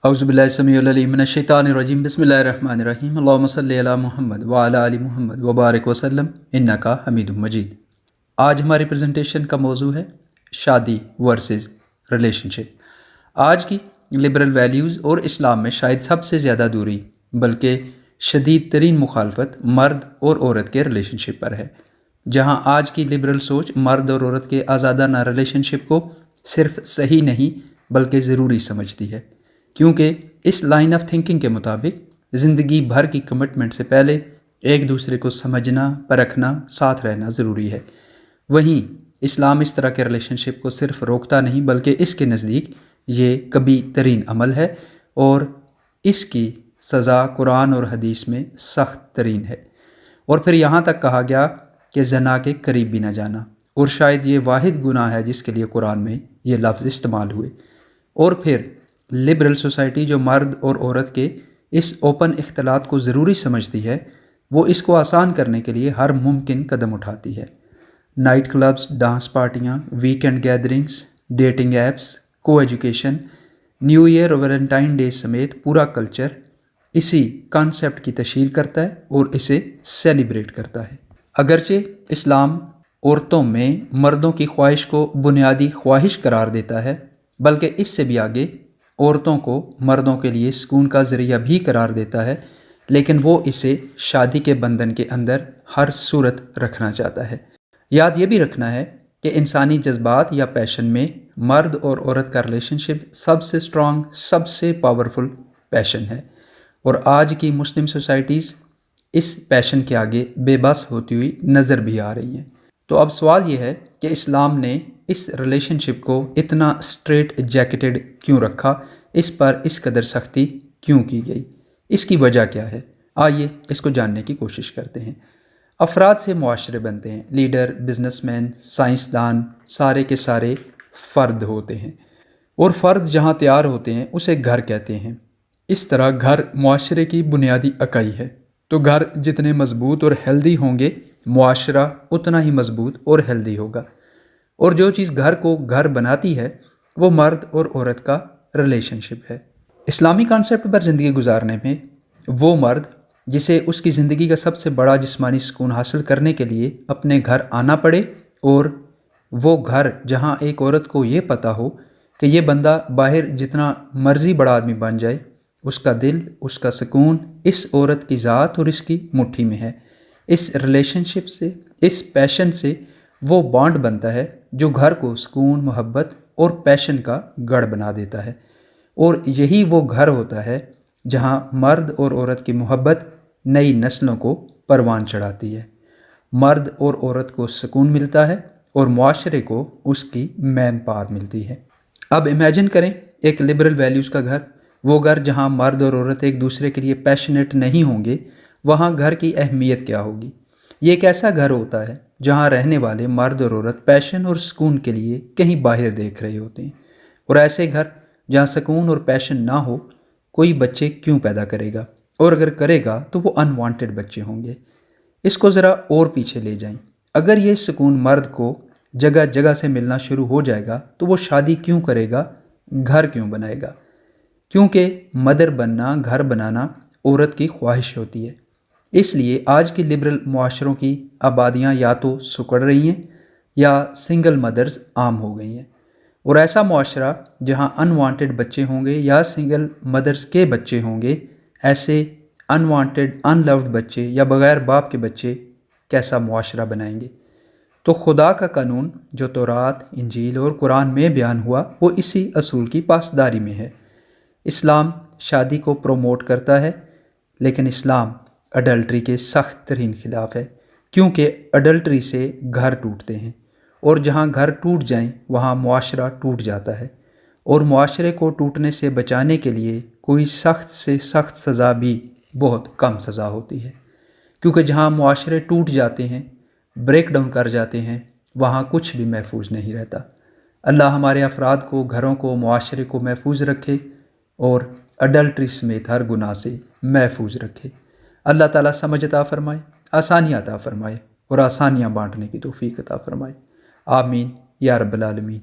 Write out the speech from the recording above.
اعوذ باللہ السمیع العلیم من الشیطان الرجیم بسم اللہ الرحمن الرحیم اللہم صلی علی محمد وعلی آل محمد وبارک وسلم انکا حمید مجید۔ آج ہماری پریزنٹیشن کا موضوع ہے شادی ورسز ریلیشن شپ۔ آج کی لبرل ویلیوز اور اسلام میں شاید سب سے زیادہ دوری بلکہ شدید ترین مخالفت مرد اور عورت کے ریلیشن شپ پر ہے، جہاں آج کی لبرل سوچ مرد اور عورت کے آزادانہ ریلیشن شپ کو صرف صحیح نہیں بلکہ ضروری سمجھتی ہے، کیونکہ اس لائن آف تھنکنگ کے مطابق زندگی بھر کی کمٹمنٹ سے پہلے ایک دوسرے کو سمجھنا، پرکھنا، ساتھ رہنا ضروری ہے۔ وہیں اسلام اس طرح کے ریلیشن شپ کو صرف روکتا نہیں بلکہ اس کے نزدیک یہ کبھی ترین عمل ہے اور اس کی سزا قرآن اور حدیث میں سخت ترین ہے۔ اور پھر یہاں تک کہا گیا کہ زنا کے قریب بھی نہ جانا، اور شاید یہ واحد گناہ ہے جس کے لیے قرآن میں یہ لفظ استعمال ہوئے۔ اور پھر لبرل سوسائٹی جو مرد اور عورت کے اس اوپن اختلاط کو ضروری سمجھتی ہے، وہ اس کو آسان کرنے کے لیے ہر ممکن قدم اٹھاتی ہے۔ نائٹ کلبز، ڈانس پارٹیاں، ویکینڈ گیدرنگز، ڈیٹنگ ایپس، کو ایجوکیشن، نیو ایئر اور ویلنٹائن ڈے سمیت پورا کلچر اسی کانسیپٹ کی تشہیر کرتا ہے اور اسے سیلیبریٹ کرتا ہے۔ اگرچہ اسلام عورتوں میں مردوں کی خواہش کو بنیادی خواہش قرار دیتا ہے، بلکہ اس سے بھی آگے عورتوں کو مردوں کے لیے سکون کا ذریعہ بھی قرار دیتا ہے، لیکن وہ اسے شادی کے بندھن کے اندر ہر صورت رکھنا چاہتا ہے۔ یاد یہ بھی رکھنا ہے کہ انسانی جذبات یا پیشن میں مرد اور عورت کا ریلیشن شپ سب سے اسٹرانگ، سب سے پاورفل پیشن ہے، اور آج کی مسلم سوسائٹیز اس پیشن کے آگے بے بس ہوتی ہوئی نظر بھی آ رہی ہیں۔ تو اب سوال یہ ہے کہ اسلام نے اس ریلیشن شپ کو اتنا اسٹریٹ جیکٹڈ کیوں رکھا، اس پر اس قدر سختی کیوں کی گئی، اس کی وجہ کیا ہے؟ آئیے اس کو جاننے کی کوشش کرتے ہیں۔ افراد سے معاشرے بنتے ہیں، لیڈر، بزنس مین، سائنسدان، سارے کے سارے فرد ہوتے ہیں، اور فرد جہاں تیار ہوتے ہیں اسے گھر کہتے ہیں۔ اس طرح گھر معاشرے کی بنیادی اکائی ہے، تو گھر جتنے مضبوط اور ہیلدی ہوں گے، معاشرہ اتنا ہی مضبوط اور ہیلدی ہوگا۔ اور جو چیز گھر کو گھر بناتی ہے وہ مرد اور عورت کا ریلیشن شپ ہے۔ اسلامی کانسیپٹ پر زندگی گزارنے میں وہ مرد جسے اس کی زندگی کا سب سے بڑا جسمانی سکون حاصل کرنے کے لیے اپنے گھر آنا پڑے، اور وہ گھر جہاں ایک عورت کو یہ پتہ ہو کہ یہ بندہ باہر جتنا مرضی بڑا آدمی بن جائے، اس کا دل، اس کا سکون اس عورت کی ذات اور اس کی مٹھی میں ہے۔ اس ریلیشن شپ سے، اس پیشن سے وہ بانڈ بنتا ہے جو گھر کو سکون، محبت اور پیشن کا گڑھ بنا دیتا ہے، اور یہی وہ گھر ہوتا ہے جہاں مرد اور عورت کی محبت نئی نسلوں کو پروان چڑھاتی ہے، مرد اور عورت کو سکون ملتا ہے اور معاشرے کو اس کی مین پاور ملتی ہے۔ اب امیجن کریں ایک لبرل ویلیوز کا گھر، وہ گھر جہاں مرد اور عورت ایک دوسرے کے لیے پیشنیٹ نہیں ہوں گے، وہاں گھر کی اہمیت کیا ہوگی؟ یہ ایک ایسا گھر ہوتا ہے جہاں رہنے والے مرد اور عورت پیشن اور سکون کے لیے کہیں باہر دیکھ رہے ہوتے ہیں، اور ایسے گھر جہاں سکون اور پیشن نہ ہو، کوئی بچے کیوں پیدا کرے گا؟ اور اگر کرے گا تو وہ انوانٹڈ بچے ہوں گے۔ اس کو ذرا اور پیچھے لے جائیں، اگر یہ سکون مرد کو جگہ جگہ سے ملنا شروع ہو جائے گا تو وہ شادی کیوں کرے گا، گھر کیوں بنائے گا؟ کیونکہ مدر بننا، گھر بنانا عورت کی خواہش ہوتی ہے۔ اس لیے آج کی لبرل معاشروں کی آبادیاں یا تو سکڑ رہی ہیں یا سنگل مدرز عام ہو گئی ہیں، اور ایسا معاشرہ جہاں انوانٹڈ بچے ہوں گے یا سنگل مدرز کے بچے ہوں گے، ایسے انوانٹڈ، ان لوڈ بچے یا بغیر باپ کے بچے کیسا معاشرہ بنائیں گے؟ تو خدا کا قانون جو تورات، انجیل اور قرآن میں بیان ہوا، وہ اسی اصول کی پاسداری میں ہے۔ اسلام شادی کو پروموٹ کرتا ہے، لیکن اسلام اڈلٹری کے سخت ترین خلاف ہے، کیونکہ اڈلٹری سے گھر ٹوٹتے ہیں، اور جہاں گھر ٹوٹ جائیں وہاں معاشرہ ٹوٹ جاتا ہے، اور معاشرے کو ٹوٹنے سے بچانے کے لیے کوئی سخت سے سخت سزا بھی بہت کم سزا ہوتی ہے، کیونکہ جہاں معاشرے ٹوٹ جاتے ہیں، بریک ڈاؤن کر جاتے ہیں، وہاں کچھ بھی محفوظ نہیں رہتا۔ اللہ ہمارے افراد کو، گھروں کو، معاشرے کو محفوظ رکھے اور اڈلٹری سمیت ہر گناہ سے محفوظ رکھے۔ اللہ تعالیٰ سمجھ عطا فرمائے، آسانیاں عطا فرمائے، اور آسانیاں بانٹنے کی توفیق عطا فرمائے۔ آمین یا رب العالمین۔